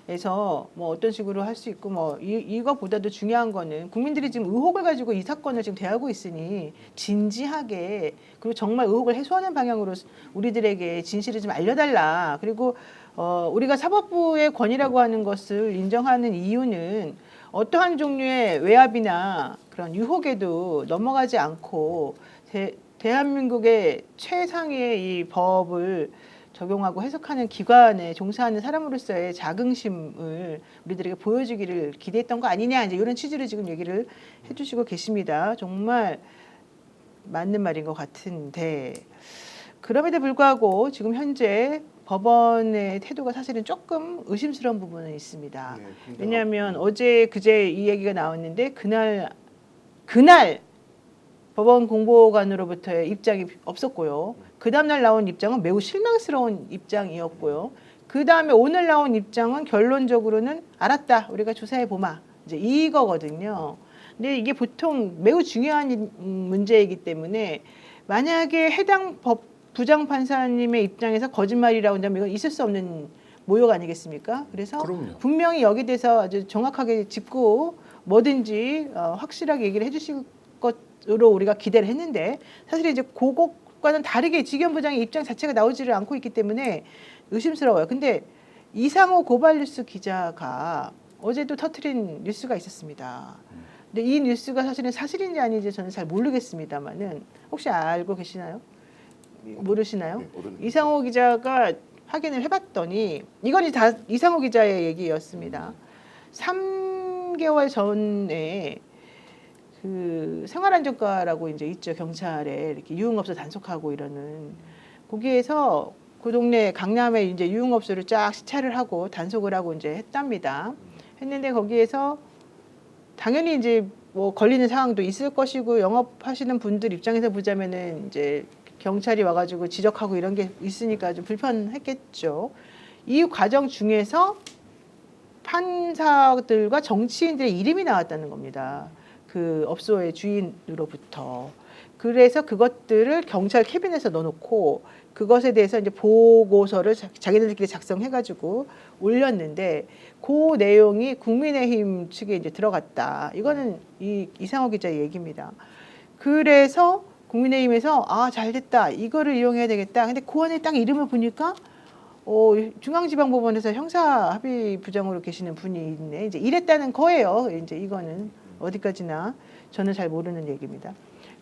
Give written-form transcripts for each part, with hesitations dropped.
에서 뭐 어떤 식으로 할 수 있고 뭐 이거보다도 중요한 거는 국민들이 지금 의혹을 가지고 이 사건을 지금 대하고 있으니 진지하게 그리고 정말 의혹을 해소하는 방향으로 우리들에게 진실을 좀 알려달라. 그리고 우리가 사법부의 권위라고 하는 것을 인정하는 이유는 어떠한 종류의 외압이나 그런 유혹에도 넘어가지 않고 대한민국의 최상위의 이 법을 적용하고 해석하는 기관에 종사하는 사람으로서의 자긍심을 우리들에게 보여주기를 기대했던 거 아니냐 이제 이런 취지로 지금 얘기를 해주시고 계십니다. 정말 맞는 말인 것 같은데 그럼에도 불구하고 지금 현재 법원의 태도가 사실은 조금 의심스러운 부분은 있습니다. 네, 왜냐하면 어제 그제 이 얘기가 나왔는데 그날 법원 공보관으로부터의 입장이 없었고요. 그 다음날 나온 입장은 매우 실망스러운 입장이었고요. 그 다음에 오늘 나온 입장은 결론적으로는 알았다. 우리가 조사해 보마. 이제 이거거든요. 근데 이게 보통 매우 중요한 문제이기 때문에 만약에 해당 부장판사님의 입장에서 거짓말이라고 한다면 이건 있을 수 없는 모욕 아니겠습니까? 그래서 그럼요. 분명히 여기에 대해서 아주 정확하게 짚고 뭐든지 확실하게 얘기를 해주실 것으로 우리가 기대를 했는데 사실 이제 그것과는 다르게 지겸 부장의 입장 자체가 나오지를 않고 있기 때문에 의심스러워요. 근데 이상호 고발뉴스 기자가 어제도 터트린 뉴스가 있었습니다. 근데 이 뉴스가 사실은 사실인지 아닌지 저는 잘 모르겠습니다만은 혹시 알고 계시나요? 모르시나요? 이상호 기자가 확인을 해봤더니 이건 다 이상호 기자의 얘기였습니다. 3개월 전에 그 생활안전과라고 이제 있죠. 경찰에 이렇게 유흥업소 단속하고 이러는 거기에서 그 동네 강남에 이제 유흥업소를 쫙 시찰을 하고 단속을 하고 이제 했답니다. 했는데 거기에서 당연히 이제 뭐 걸리는 상황도 있을 것이고 영업하시는 분들 입장에서 보자면은 이제 경찰이 와가지고 지적하고 이런 게 있으니까 좀 불편했겠죠. 이 과정 중에서 판사들과 정치인들의 이름이 나왔다는 겁니다. 그 업소의 주인으로부터. 그래서 그것들을 경찰 캐비넷에 넣어놓고 그것에 대해서 이제 보고서를 자기들끼리 작성해가지고 올렸는데 그 내용이 국민의힘 측에 이제 들어갔다. 이거는 이상호 기자의 얘기입니다. 그래서 국민의힘에서 잘됐다. 이거를 이용해야 되겠다. 근데 그 안에 딱 이름을 보니까 중앙지방법원에서 형사합의부장으로 계시는 분이 있네. 이제 이랬다는 거예요. 이제 이거는 어디까지나 저는 잘 모르는 얘기입니다.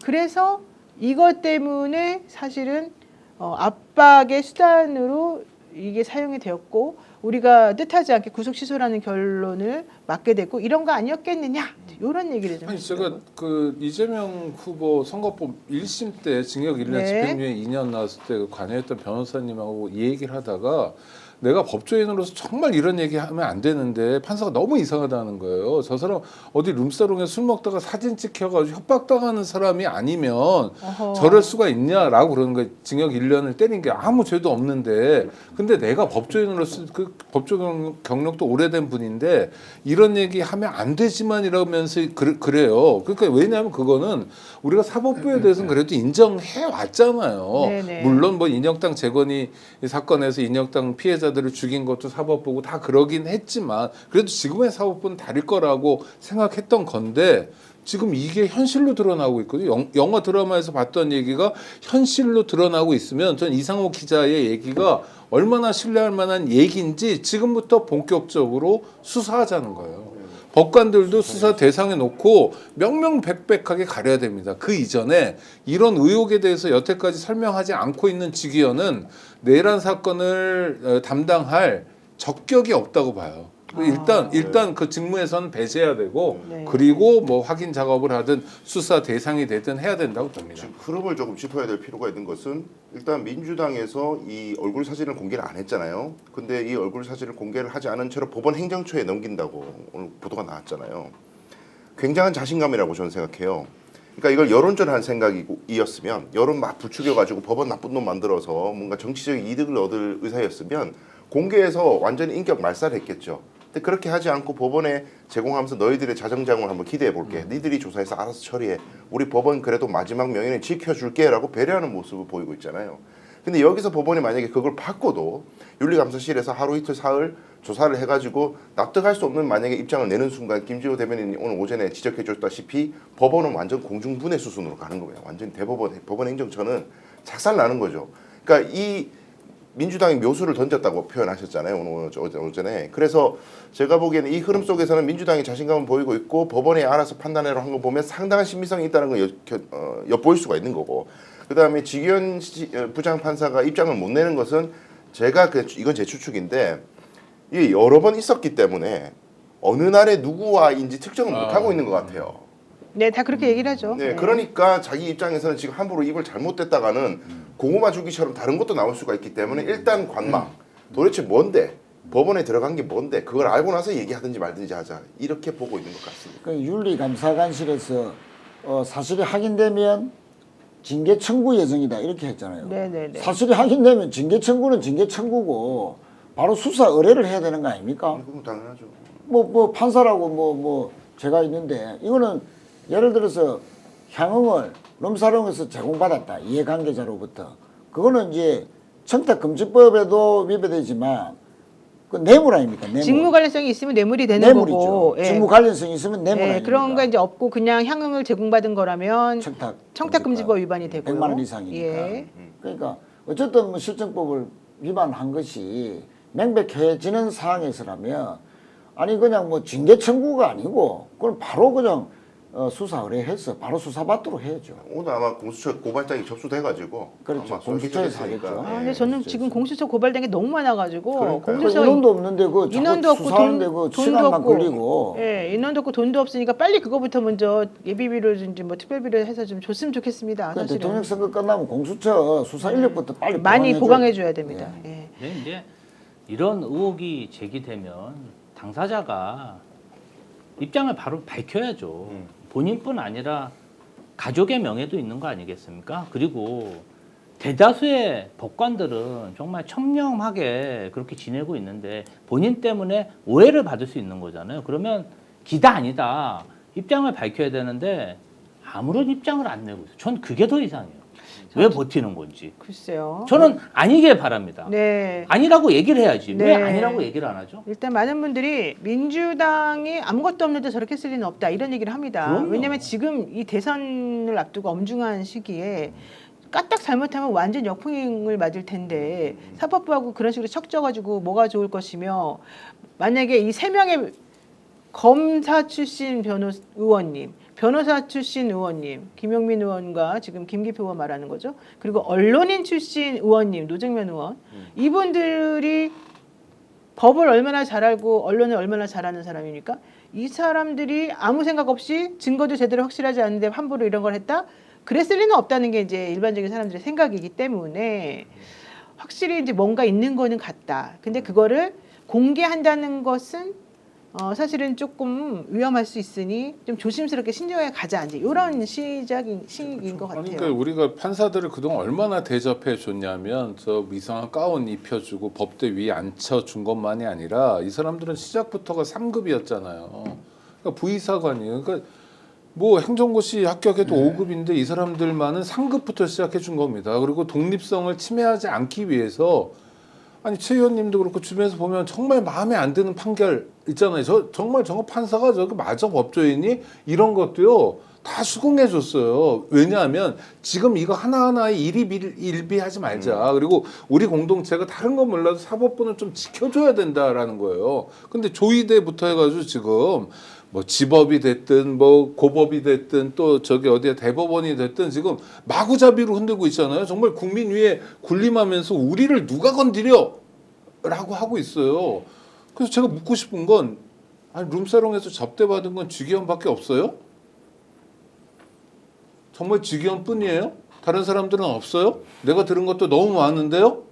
그래서 이것 때문에 사실은 압박의 수단으로 이게 사용이 되었고 우리가 뜻하지 않게 구속 취소라는 결론을 맞게 됐고 이런 거 아니었겠느냐 이런 얘기를 좀. 아니 제가 그 이재명 후보 선거법 1심 때 징역 1년 네. 집행유예 2년 나왔을 때 관여했던 변호사님하고 이 얘기를 하다가 내가 법조인으로서 정말 이런 얘기 하면 안 되는데 판사가 너무 이상하다는 거예요. 저 사람 어디 룸사롱에 술 먹다가 사진 찍혀가지고 협박당하는 사람이 아니면 저럴 수가 있냐라고 그러는 거예요. 징역 1년을 때린 게 아무 죄도 없는데 근데 내가 법조인으로서 그 법조 경력도 오래된 분인데 이런 얘기 하면 안 되지만 이러면서 그래요. 그러니까 왜냐하면 그거는 우리가 사법부에 대해서는 그래도 인정해 왔잖아요. 네네. 물론 뭐 인혁당 재건이 사건에서 인혁당 피해자들을 죽인 것도 사법부고 다 그러긴 했지만 그래도 지금의 사법부는 다를 거라고 생각했던 건데 지금 이게 현실로 드러나고 있거든요. 영화 드라마에서 봤던 얘기가 현실로 드러나고 있으면 전 이상호 기자의 얘기가 얼마나 신뢰할 만한 얘기인지 지금부터 본격적으로 수사하자는 거예요. 법관들도 수사 대상에 놓고 명명백백하게 가려야 됩니다. 그 이전에 이런 의혹에 대해서 여태까지 설명하지 않고 있는 직위원은 내란 사건을 담당할 적격이 없다고 봐요. 일단 그 직무에서는 배제해야 되고 네. 그리고 뭐 확인 작업을 하든 수사 대상이 되든 해야 된다고 봅니다. 지금 흐름을 조금 짚어야 될 필요가 있는 것은 일단 민주당에서 이 얼굴 사진을 공개를 안 했잖아요. 근데 이 얼굴 사진을 공개를 하지 않은 채로 법원 행정처에 넘긴다고 오늘 보도가 나왔잖아요. 굉장한 자신감이라고 저는 생각해요. 그러니까 이걸 여론전한 생각이었으면 여론 막 부추겨가지고 법원 나쁜 놈 만들어서 뭔가 정치적인 이득을 얻을 의사였으면 공개해서 완전히 인격 말살했겠죠. 근데 그렇게 하지 않고 법원에 제공하면서 너희들의 자정장을 한번 기대해 볼게. 니들이 조사해서 알아서 처리해. 우리 법원 그래도 마지막 명예는 지켜줄게라고 배려하는 모습을 보이고 있잖아요. 근데 여기서 법원이 만약에 그걸 받고도 윤리감사실에서 하루 이틀 사흘 조사를 해가지고 납득할 수 없는 만약에 입장을 내는 순간 김지호 대변인이 오늘 오전에 지적해 줬다시피 법원은 완전 공중분해 수순으로 가는 겁니다. 완전 법원 행정처는 작살나는 거죠. 그러니까 이 민주당이 묘수를 던졌다고 표현하셨잖아요. 오늘 오전에. 그래서 제가 보기에는 이 흐름 속에서는 민주당이 자신감을 보이고 있고 법원이 알아서 판단해로 한 거 보면 상당한 신빙성이 있다는 걸 엿보일 수가 있는 거고, 그다음에 지기현 부장판사가 입장을 못 내는 것은 제가 이건 제 추측인데 이게 여러 번 있었기 때문에 어느 날에 누구와인지 특정을 못 하고 있는 것 같아요. 네, 다 그렇게 얘기를 하죠. 네, 그러니까 자기 입장에서는 지금 함부로 입을 잘못됐다가는 고구마 주기처럼 다른 것도 나올 수가 있기 때문에 일단 관망. 도대체 뭔데? 법원에 들어간 게 뭔데? 그걸 알고 나서 얘기하든지 말든지 하자. 이렇게 보고 있는 것 같습니다. 그 윤리감사관실에서 사실이 확인되면 징계 청구 예정이다 이렇게 했잖아요. 네네네. 사실이 확인되면 징계 청구는 징계 청구고 바로 수사 의뢰를 해야 되는 거 아닙니까? 그건 당연하죠. 뭐 판사라고 제가 있는데 이거는 예를 들어서 향응을 룸사롱에서 제공받았다 이해관계자로부터, 그거는 이제 청탁금지법에도 위배되지만 그 뇌물 아닙니까? 뇌물. 직무 관련성이 있으면 뇌물이 되는 뇌물이죠. 거고. 예. 직무 관련성이 있으면 뇌물 아닙니까? 그런 거 이제 없고 그냥 향응을 제공받은 거라면 청탁금지법 청탁금지법 위반이 되고요. 100만 원 이상이니까. 예. 그러니까 어쨌든 뭐 실정법을 위반한 것이 명백해지는 상황에서라면 아니 그냥 뭐 징계 청구가 아니고 그건 바로 그냥 수사 의뢰해서 바로 수사받도록 해야죠. 오늘 아마 공수처 고발장이 접수돼가지고 그렇죠. 아마 공수처에서 소식이 하겠죠. 근데 저는 지금 공수처 고발된 게 너무 많아가지고 그러니까요. 공수처 인원도 없는데 그 인원도 없고 수사하는데 그 돈도 시간만 없고, 걸리고. 예, 인원도 없고 돈도 없으니까 빨리 그거부터 먼저 예비비로든지 뭐 특별비를 해서 좀 줬으면 좋겠습니다. 그 사실은 대통령 선거 끝나면 공수처 수사 인력부터 빨리 많이 보강해 줘야 됩니다. 예. 네, 이제 이런 의혹이 제기되면 당사자가 입장을 바로 밝혀야죠. 본인뿐 아니라 가족의 명예도 있는 거 아니겠습니까? 그리고 대다수의 법관들은 정말 청렴하게 그렇게 지내고 있는데 본인 때문에 오해를 받을 수 있는 거잖아요. 그러면 기다 아니다 입장을 밝혀야 되는데 아무런 입장을 안 내고 있어요. 전 그게 더 이상해요. 왜 버티는 건지. 글쎄요. 저는 아니길 바랍니다. 네. 아니라고 얘기를 해야지. 네. 왜 아니라고 얘기를 안 하죠? 일단 많은 분들이 민주당이 아무것도 없는데 저렇게 쓸 리는 없다 이런 얘기를 합니다. 그럼요. 왜냐하면 지금 이 대선을 앞두고 엄중한 시기에 까딱 잘못하면 완전 역풍을 맞을 텐데 사법부하고 그런 식으로 척져가지고 뭐가 좋을 것이며, 만약에 이 세 명의 검사 출신 의원님, 변호사 출신 의원님, 김용민 의원과 지금 김기표 의원 말하는 거죠. 그리고 언론인 출신 의원님, 노정면 의원, 이분들이 법을 얼마나 잘 알고 언론을 얼마나 잘하는 사람입니까? 이 사람들이 아무 생각 없이 증거도 제대로 확실하지 않은데 함부로 이런 걸 했다? 그랬을 리는 없다는 게 이제 일반적인 사람들의 생각이기 때문에 확실히 이제 뭔가 있는 거는 같다. 근데 그거를 공개한다는 것은 사실은 조금 위험할 수 있으니 좀 조심스럽게 신중하게 가자, 이제 이런 시기인 것 같아요. 그러니까 우리가 판사들을 그동안 얼마나 대접해 줬냐면 저 이상한 가운 입혀주고 법대 위에 앉혀준 것만이 아니라 이 사람들은 시작부터가 3급이었잖아요. 그러니까 부의사관이에요. 그러니까 뭐 행정고시 합격해도 5급인데 이 사람들만은 3급부터 시작해 준 겁니다. 그리고 독립성을 침해하지 않기 위해서, 아니 최 의원님도 그렇고 주변에서 보면 정말 마음에 안 드는 판결 있잖아요. 정말 판사가 저기 맞아 법조인이 이런 것도요 다 수긍해 줬어요. 왜냐하면 지금 이거 하나하나에 일비하지 말자. 그리고 우리 공동체가 다른 건 몰라도 사법부는 좀 지켜줘야 된다라는 거예요. 근데 조의대부터 해가지고 지금 뭐 지법이 됐든 뭐 고법이 됐든 또 저기 어디에 대법원이 됐든 지금 마구잡이로 흔들고 있잖아요. 정말 국민 위에 군림하면서 우리를 누가 건드려? 라고 하고 있어요. 그래서 제가 묻고 싶은 건, 아니 룸사롱에서 접대받은 건 주기현밖에 없어요? 정말 주기현뿐이에요? 다른 사람들은 없어요? 내가 들은 것도 너무 많은데요?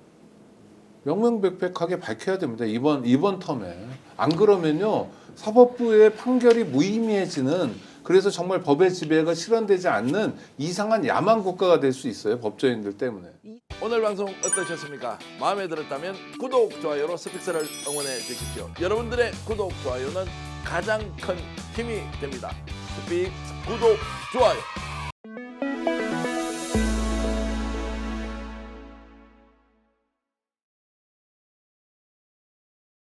명명백백하게 밝혀야 됩니다. 이번 텀에. 안 그러면요 사법부의 판결이 무의미해지는, 그래서 정말 법의 지배가 실현되지 않는 이상한 야만 국가가 될 수 있어요. 법조인들 때문에. 오늘 방송 어떠셨습니까? 마음에 들었다면 구독, 좋아요로 스픽스를 응원해 주십시오. 여러분들의 구독, 좋아요는 가장 큰 힘이 됩니다. 스픽스 구독, 좋아요.